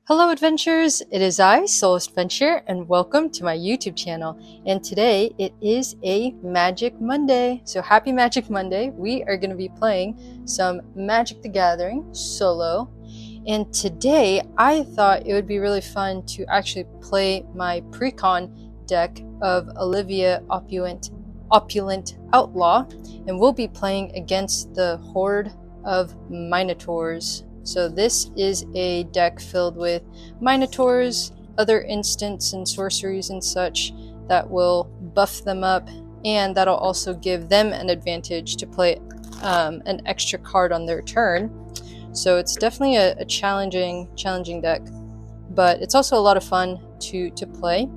Hello adventurers, it is I, Solo Adventure, and welcome to my YouTube channel. And today it is a Magic Monday. So happy Magic Monday. We are going to be playing some Magic the Gathering solo. And today I thought it would be really fun to actually play my precon deck of Olivia Opulent Outlaw. And we'll be playing against the horde of Minotaurs. So this is a deck filled with Minotaurs, other instants and sorceries and such that will buff them up, and that'll also give them an advantage to play an extra card on their turn. So it's definitely a challenging deck, but it's also a lot of fun to play.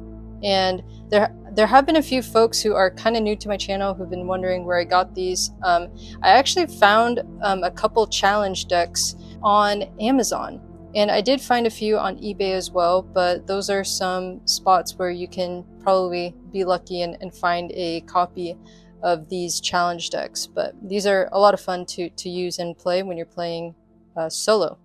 And there have been a few folks who are kind of new to my channel who've been wondering where I got these. I actually found a couple challenge decks on Amazon, and I did find a few on eBay as well, but those are some spots where you can probably be lucky and find a copy of these challenge decks. But these are a lot of fun to use and play when you're playing solo.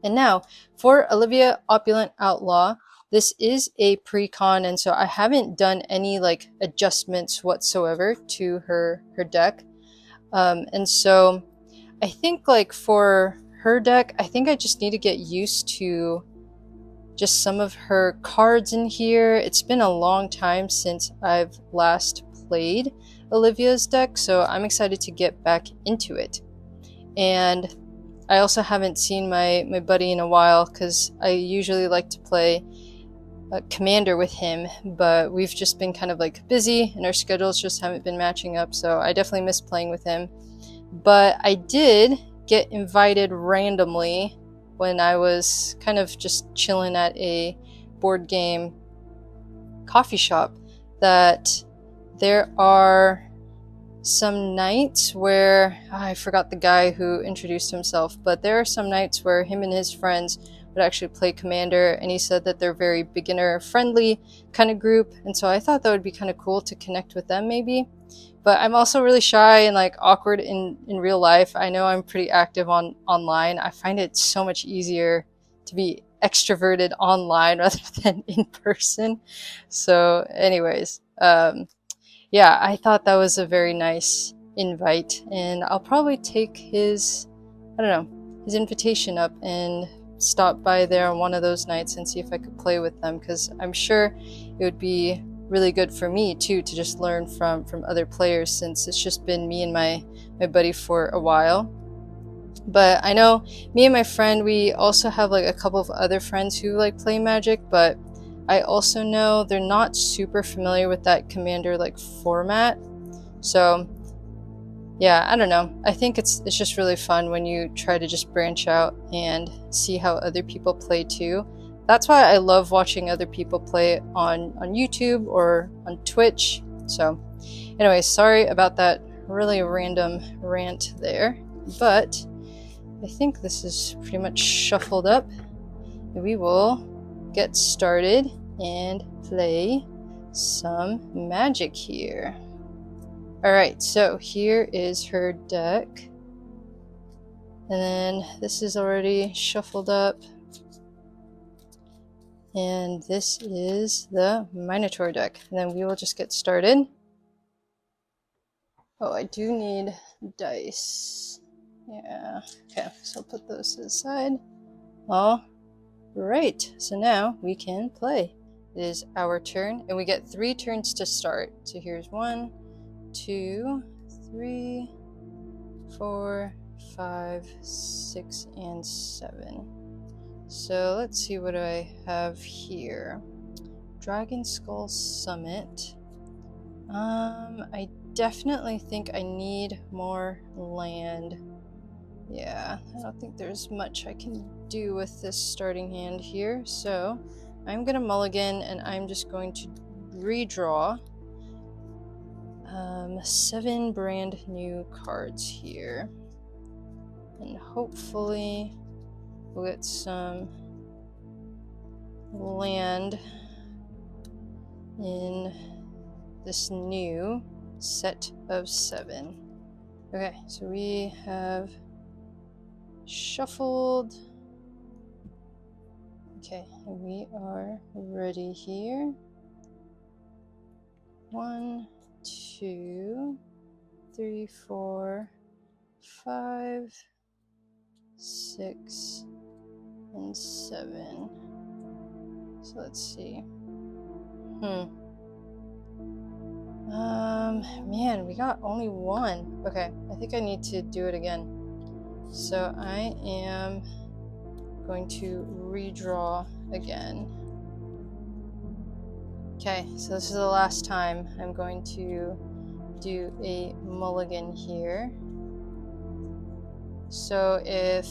And now for Olivia Opulent Outlaw, this is a precon, and so I haven't done any like adjustments whatsoever to her deck. And so I think like for her deck, I think I just need to get used to just some of her cards in here. It's been a long time since I've last played Olivia's deck, so I'm excited to get back into it. And I also haven't seen my buddy in a while because I usually like to play Commander with him, but we've just been kind of like busy and our schedules just haven't been matching up, so I definitely miss playing with him. But I did get invited randomly when I was kind of just chilling at a board game coffee shop that there are some nights where I forgot the guy who introduced himself, but there are some nights where him and his friends would actually play Commander, and he said that they're very beginner friendly kind of group, and so I thought that would be kind of cool to connect with them maybe. But I'm also really shy and like awkward in real life. I know I'm pretty active online. I find it so much easier to be extroverted online rather than in person. So anyways, yeah, I thought that was a very nice invite, and I'll probably take his, I don't know, his invitation up and stop by there on one of those nights and see if I could play with them, because I'm sure it would be really good for me too to just learn from other players, since it's just been me and my buddy for a while. But I know me and my friend, we also have like a couple of other friends who like play Magic, but I also know they're not super familiar with that Commander like format. So yeah, I don't know. I think it's just really fun when you try to just branch out and see how other people play too. That's why I love watching other people play on YouTube or on Twitch. So anyway, sorry about that really random rant there, but I think this is pretty much shuffled up. We will get started and play some Magic here. Alright, so here is her deck. And then this is already shuffled up. And this is the Minotaur deck. And then we will just get started. Oh, I do need dice. Yeah, okay, so I'll put those to the side. All right, so now we can play. It is our turn, and we get 3 turns to start. So here's 1, 2, 3, 4, 5, 6, and 7. So let's see what I have here. Dragon Skull Summit. I definitely think I need more land. Yeah, I don't think there's much I can do with this starting hand here, so I'm gonna mulligan and I'm just going to redraw 7 brand new cards here, and hopefully we'll get some land in this new set of 7. Okay, so we have shuffled Okay, we are ready here. 1, 2, 3, 4, 5, 6, and 7. So let's see. Man, we got only 1. Okay, I think I need to do it again. So I am going to redraw again. Okay, so this is the last time I'm going to do a mulligan here. So if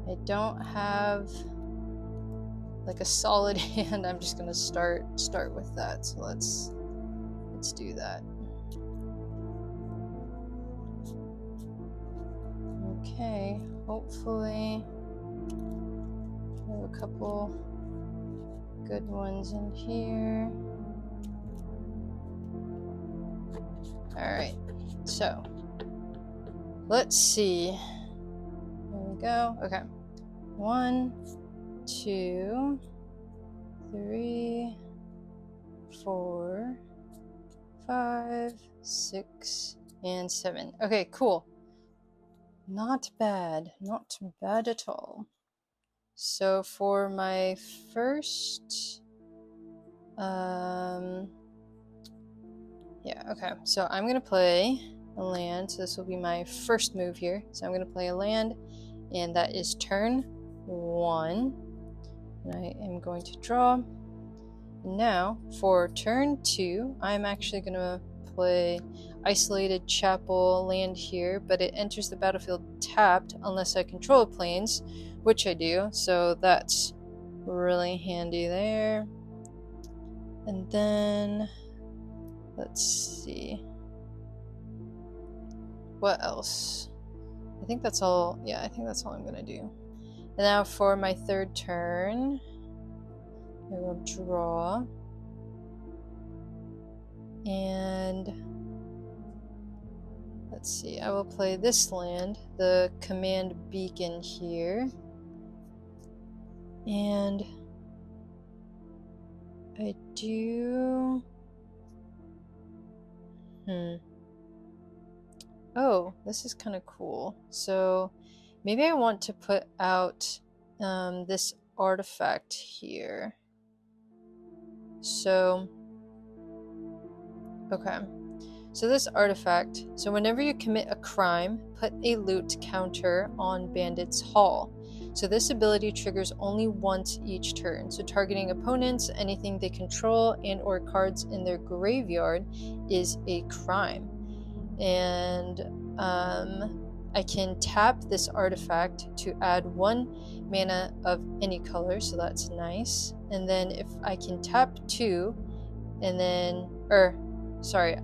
I don't have like a solid hand, I'm just gonna start with that. So let's do that. Okay, hopefully we have a couple good ones in here. All right, so let's see. There we go. Okay, 1, 2, 3, 4, 5, 6, and 7. Okay, cool. Not bad. Not bad at all. So for my first... yeah, okay. So I'm going to play a land. So this will be my first move here. So I'm going to play a land, and that is turn 1. And I am going to draw. Now, for turn 2, I'm actually going to play Isolated Chapel land here, but it enters the battlefield tapped unless I control planes, which I do, so that's really handy there. And then, let's see. What else? I think that's all. Yeah, I think that's all I'm going to do. And now for my third turn, I will draw. And let's see, I will play this land, the Command Beacon here. And I do... Oh, this is kind of cool. So maybe I want to put out this artifact here. So, okay. So this artifact, so whenever you commit a crime, put a loot counter on Bandit's Hall. So this ability triggers only once each turn. So targeting opponents, anything they control, and or cards in their graveyard is a crime. And I can tap this artifact to add 1 mana of any color, so that's nice. And then if I can tap 2, and then,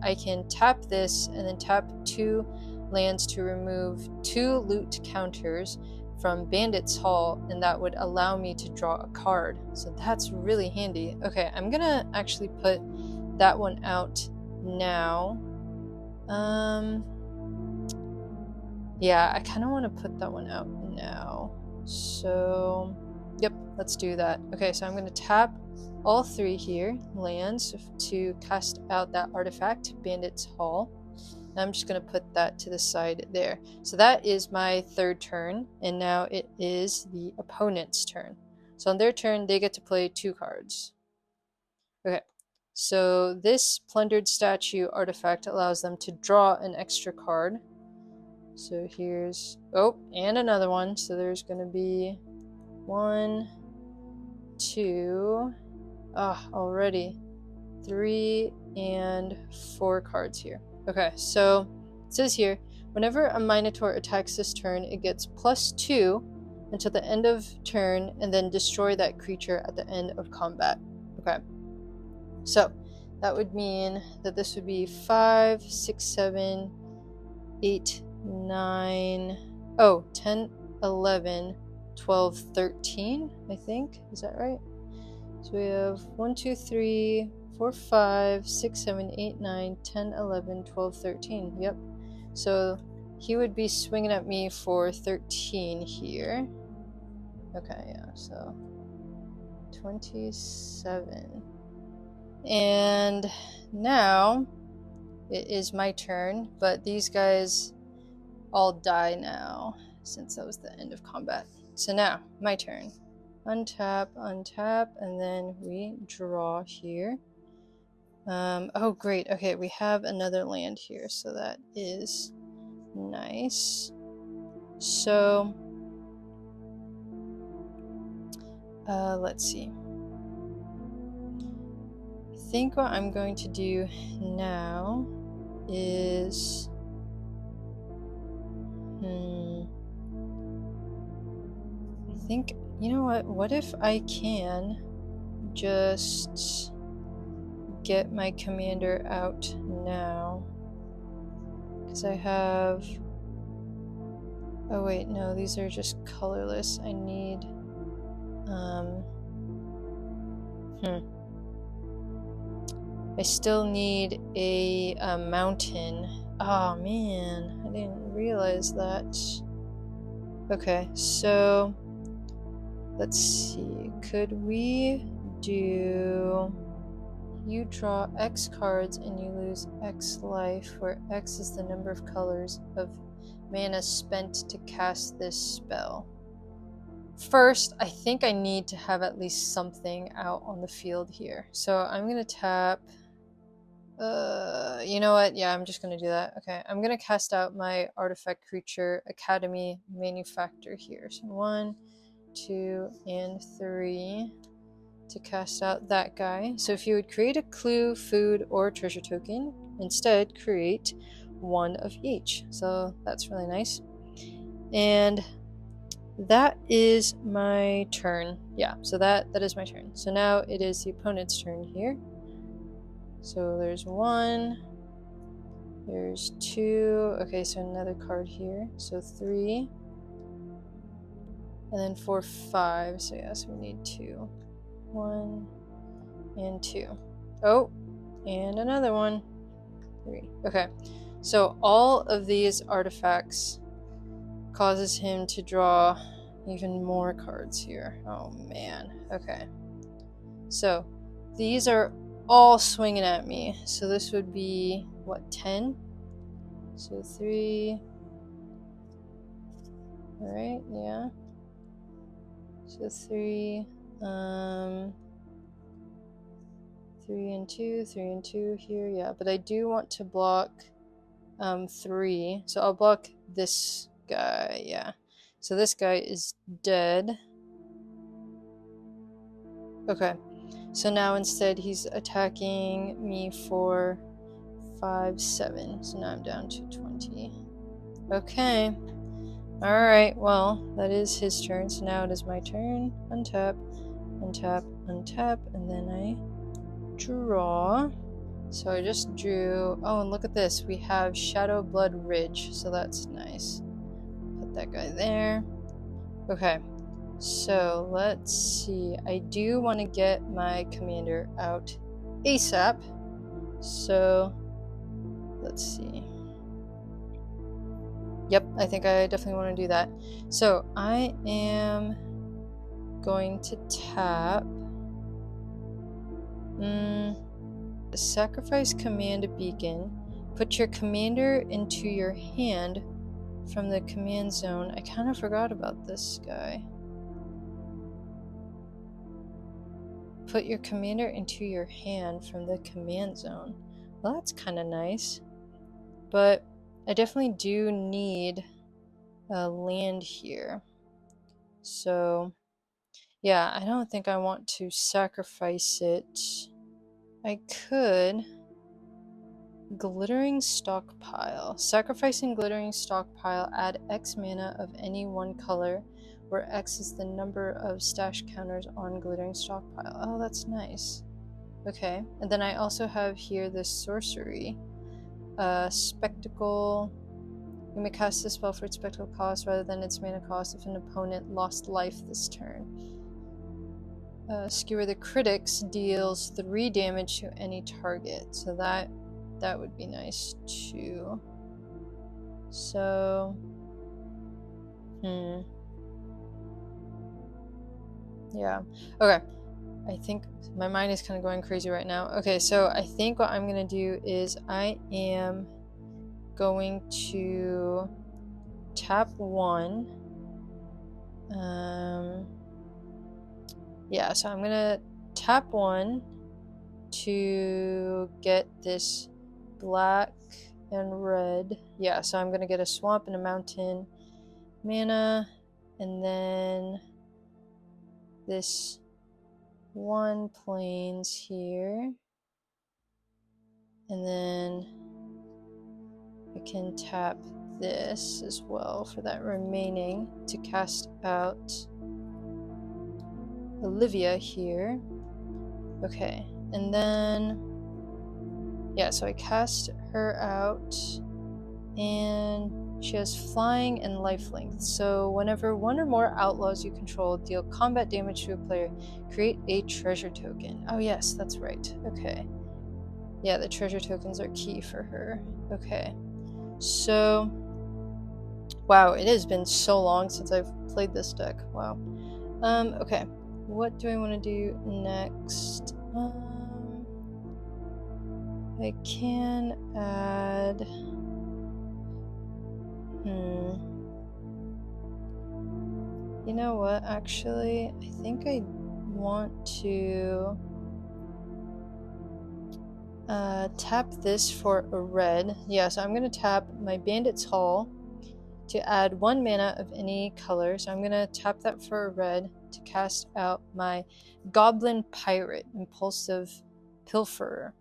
I can tap this and then tap 2 lands to remove 2 loot counters from Bandit's Hall, and that would allow me to draw a card. So that's really handy. Okay, I'm gonna actually put that one out now. Yeah, I kind of want to put that one out now. So, yep, let's do that. Okay, so I'm going to tap all 3 here, lands, to cast out that artifact, Bandit's Hall. And I'm just going to put that to the side there. So that is my third turn, and now it is the opponent's turn. So on their turn, they get to play 2 cards. Okay, so this Plundered Statue artifact allows them to draw an extra card. So here's, oh, and another one. So there's going to be 1, 2, already 3 and 4 cards here. Okay, so it says here, whenever a Minotaur attacks this turn, it gets +2 until the end of turn, and then destroy that creature at the end of combat. Okay, so that would mean that this would be 5, 6, 7, 8, 9, 10, 11, 12, 13, I think. Is that right? So we have 1, 2, 3, 4, 5, 6, 7, 8, 9, 10, 11, 12, 13. Yep. So he would be swinging at me for 13 here. Okay, yeah, so 27. And now it is my turn, but these guys all die now since that was the end of combat. So now, my turn. Untap, untap, and then we draw here. Oh great, okay, we have another land here, so that is nice. So, let's see. I think what I'm going to do now is... I think, you know what if I can just get my commander out now? Because I have... Oh wait, no, these are just colorless. I need... I still need a mountain. Oh man, I didn't realize that. Okay, so let's see. Could we do... You draw X cards and you lose X life, where X is the number of colors of mana spent to cast this spell. First, I think I need to have at least something out on the field here. So I'm gonna tap... you know what? Yeah, I'm just gonna do that. Okay, I'm gonna cast out my artifact creature Academy Manufactor here. So 1, 2, and 3 to cast out that guy. So if you would create a clue, food, or treasure token, instead create one of each. So that's really nice. And that is my turn. Yeah, so that is my turn. So now it is the opponent's turn here. So there's 1, there's 2, okay, so another card here, so 3, and then 4, 5, so yes, we need 2. 1 and 2. Oh, and another 1. 3. Okay, so all of these artifacts causes him to draw even more cards here. Oh man, okay. So these are all swinging at me. So this would be, what, 10? So 3. Alright, yeah. So 3. 3 and 2, 3 and 2 here, yeah. But I do want to block 3. So I'll block this guy, yeah. So this guy is dead. Okay. So now instead he's attacking me for 5, 7. So now I'm down to 20. Okay. Alright, well, that is his turn. So now it is my turn. Untap, untap, untap, and then I draw. So I just drew... Oh, and look at this. We have Shadow Blood Ridge, so that's nice. Put that guy there. Okay. So let's see. I do want to get my commander out ASAP. So let's see. Yep, I think I definitely want to do that. So I am going to tap. Sacrifice Command Beacon. Put your commander into your hand from the command zone. I kind of forgot about this guy. Put your commander into your hand from the command zone. Well, that's kind of nice. But I definitely do need a land here. So, yeah, I don't think I want to sacrifice it. I could... Glittering Stockpile. Sacrificing Glittering Stockpile, add X mana of any one color, where X is the number of stash counters on Glittering Stockpile. Oh, that's nice. Okay, and then I also have here this sorcery. Spectacle. You may cast this spell for its spectacle cost rather than its mana cost if an opponent lost life this turn. Skewer the Critics deals 3 damage to any target, so that would be nice too. So, Yeah. Okay. I think my mind is kind of going crazy right now. Okay, so I think what I'm going to do is I am going to tap 1. Yeah, so I'm going to tap 1 to get this black and red. Yeah, so I'm going to get a swamp and a mountain mana, and then this 1 plains here, and then I can tap this as well for that remaining to cast out Olivia here. Okay, and then yeah, so I cast her out, and she has flying and lifelink. So whenever 1 or more outlaws you control deal combat damage to a player, create a treasure token. Oh yes, that's right. Okay. Yeah, the treasure tokens are key for her. Okay. So, wow, it has been so long since I've played this deck. Wow. Okay. What do I want to do next? I can add... You know what, actually, I think I want to tap this for a red. Yeah, so I'm going to tap my Bandit's Hall to add 1 mana of any color. So I'm going to tap that for a red to cast out my Goblin Pirate, Impulsive Pilferer.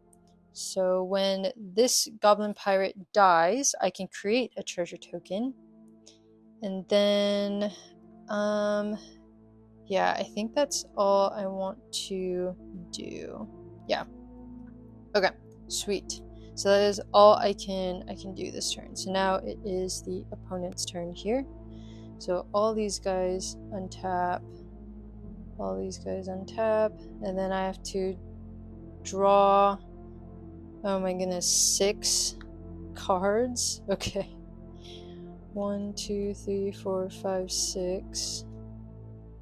So when this Goblin Pirate dies, I can create a treasure token. And then, yeah, I think that's all I want to do. Yeah. Okay, sweet. So that is all I can do this turn. So now it is the opponent's turn here. So all these guys untap, all these guys untap, and then I have to draw, oh my goodness, 6 cards. Okay. 1, 2, 3, 4, 5, 6.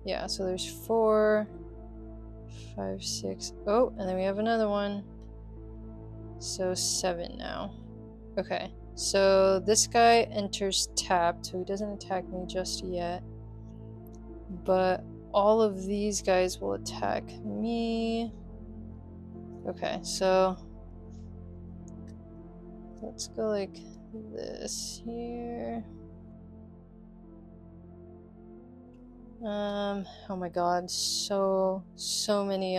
Yeah, so there's 4, 5, 6. Oh, and then we have another one. So 7 now. Okay, so this guy enters tapped, so he doesn't attack me just yet. But all of these guys will attack me. Okay, so let's go like this here. Oh my god, so many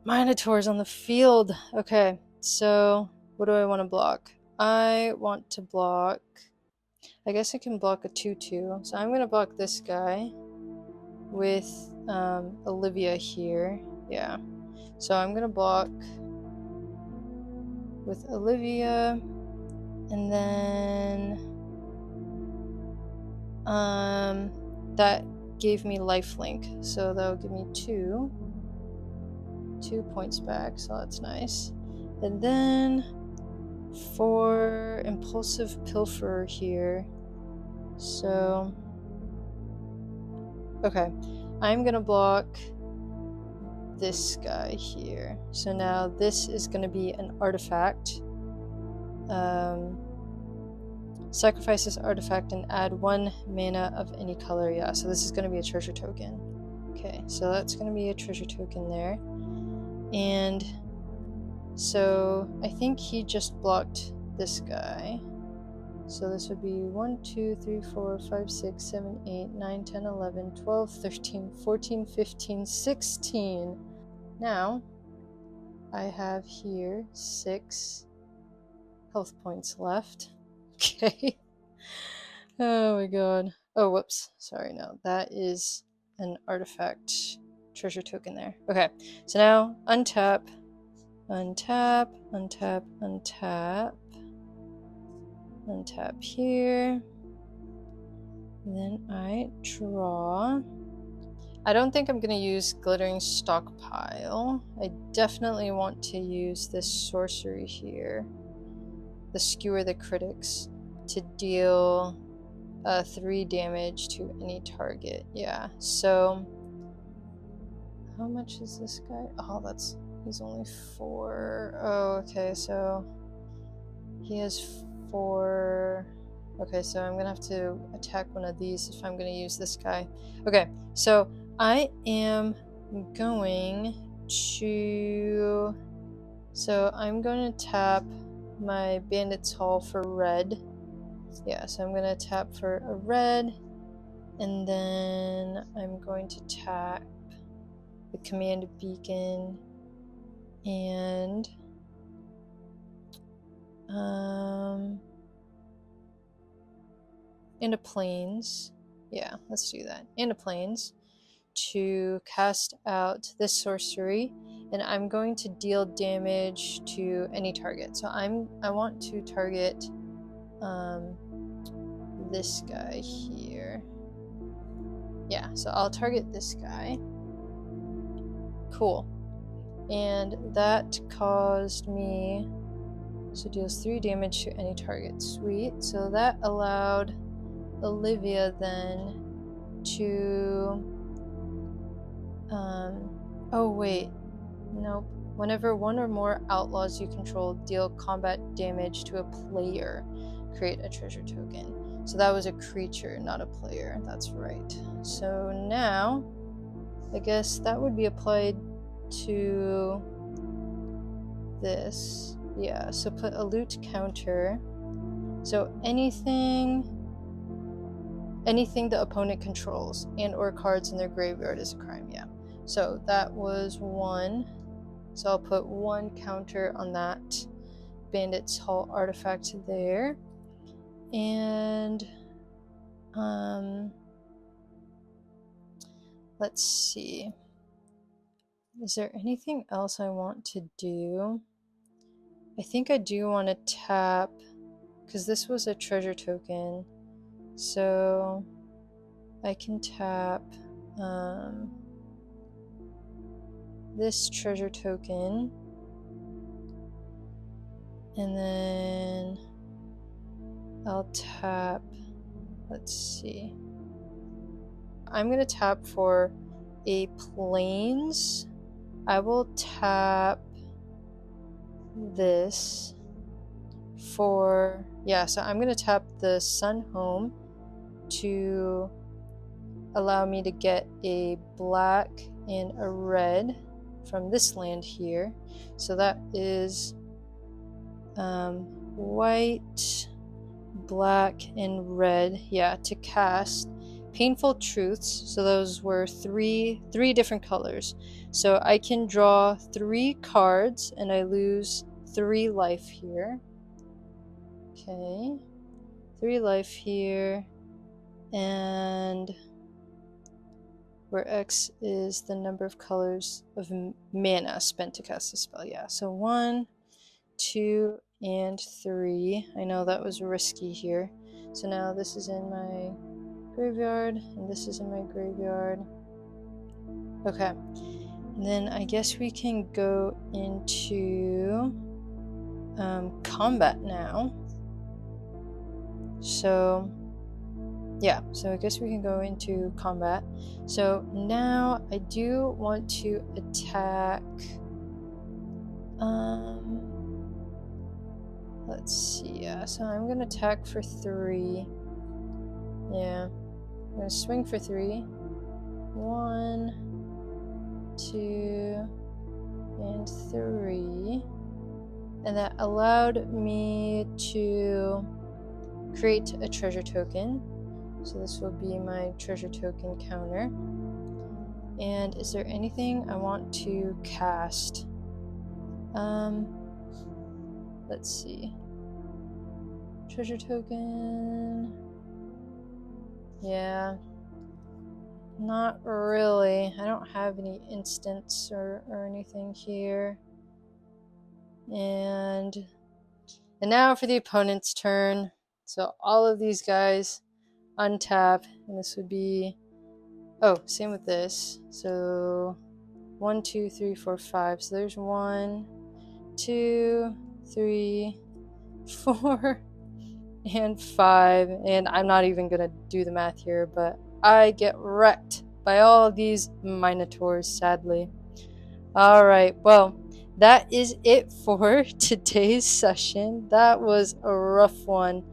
Minotaurs on the field. Okay, so what do I want to block? I want to block, I guess I can block a 2/2. So I'm going to block this guy with Olivia here. Yeah. So I'm going to block with Olivia, and then that gave me lifelink. So that'll give me 2 points back, so that's nice. And then for Impulsive Pilferer here, so okay, I'm gonna block this guy here. So now this is gonna be an artifact. Sacrifice this artifact and add 1 mana of any color. Yeah, so this is gonna be a treasure token. Okay, so that's gonna be a treasure token there. And so I think he just blocked this guy. So this would be 1, 2, 3, 4, 5, 6, 7, 8, 9, 10, 11, 12, 13, 14, 15, 16. Now I have here 6 health points left. Okay. Oh my god. Oh, whoops. Sorry, no. That is an artifact treasure token there. Okay. So now untap, untap, untap, untap, untap here. And then I draw. I don't think I'm going to use Glittering Stockpile. I definitely want to use this sorcery here, the Skewer the Critics, to deal 3 damage to any target. Yeah, so How much is this guy? Oh, he's only 4. Oh, okay, so he has 4. Okay, so I'm gonna have to attack one of these if I'm gonna use this guy. Okay, so I am going to... So I'm going to tap my Bandit's Hall for red. Yeah, so I'm going to tap for a red, and then I'm going to tap the Command Beacon and a Plains. Yeah, let's do that. And a Plains to cast out this sorcery, and I'm going to deal damage to any target. So I want to target this guy here. Yeah, so I'll target this guy. Cool. And that caused me, so deals 3 damage to any target. Sweet. So that allowed Olivia then to oh wait, nope. Whenever one or more outlaws you control deal combat damage to a player, create a treasure token. So that was a creature, not a player. That's right. So now, I guess that would be applied to this. Yeah, so put a loot counter. So anything the opponent controls and or cards in their graveyard is a crime, yeah. So that was 1. So I'll put 1 counter on that Bandit's Hall artifact there. And let's see. Is there anything else I want to do? I think I do want to tap, because this was a treasure token. So I can tap this treasure token, and then I'll tap, let's see. I'm going to tap for a Plains. I will tap this for, yeah, so I'm going to tap the Sun Home to allow me to get a black and a red from this land here. So that is white, black, and red, yeah, to cast Painful Truths. So those were three different colors. So I can draw 3 cards and I lose 3 life here. Okay, 3 life here, and where X is the number of colors of mana spent to cast the spell. Yeah, so 1, 2, and 3. I know that was risky here. So now this is in my graveyard, and this is in my graveyard. Okay, and then I guess we can go into combat now. So yeah, so I guess we can go into combat. So now I do want to attack. Let's see. Yeah, so I'm gonna attack for 3. Yeah, I'm gonna swing for 3. 1, 2, and 3, and that allowed me to create a treasure token. So this will be my treasure token counter. And is there anything I want to cast? Let's see. Treasure token. Yeah. Not really. I don't have any instants or anything here. And now for the opponent's turn. So all of these guys untap, and this would be, oh, same with this. So 1, 2, 3, 4, 5. So there's 1, 2, 3, 4, and 5. And I'm not even gonna do the math here, but I get wrecked. by all these Minotaurs, sadly. Alright, well, that is it for today's session. That was a rough one.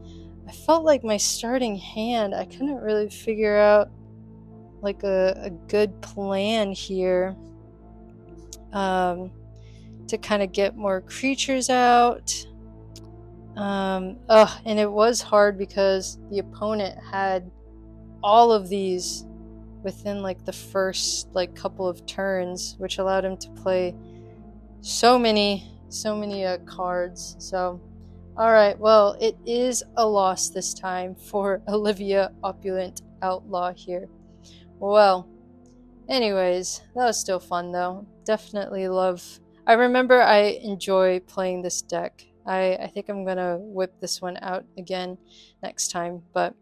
I felt like my starting hand, I couldn't really figure out like a good plan here to kind of get more creatures out. And it was hard because the opponent had all of these within like the first like couple of turns, which allowed him to play so many cards. So all right, well, it is a loss this time for Olivia Opulent Outlaw here. Well, anyways, that was still fun though. Definitely love. I remember I enjoy playing this deck. I think I'm gonna whip this one out again next time. But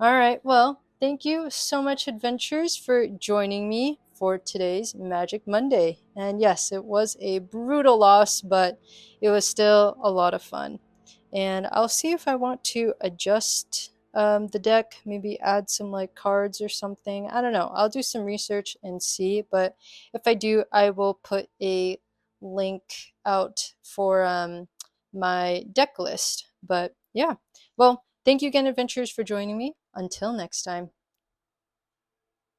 alright, well, thank you so much, Adventures, for joining me for today's Magic Monday. And yes, it was a brutal loss, but it was still a lot of fun. And I'll see if I want to adjust the deck, maybe add some like cards or something. I don't know. I'll do some research and see. But if I do, I will put a link out for my deck list. But yeah, well, thank you again, Adventurers, for joining me. Until next time.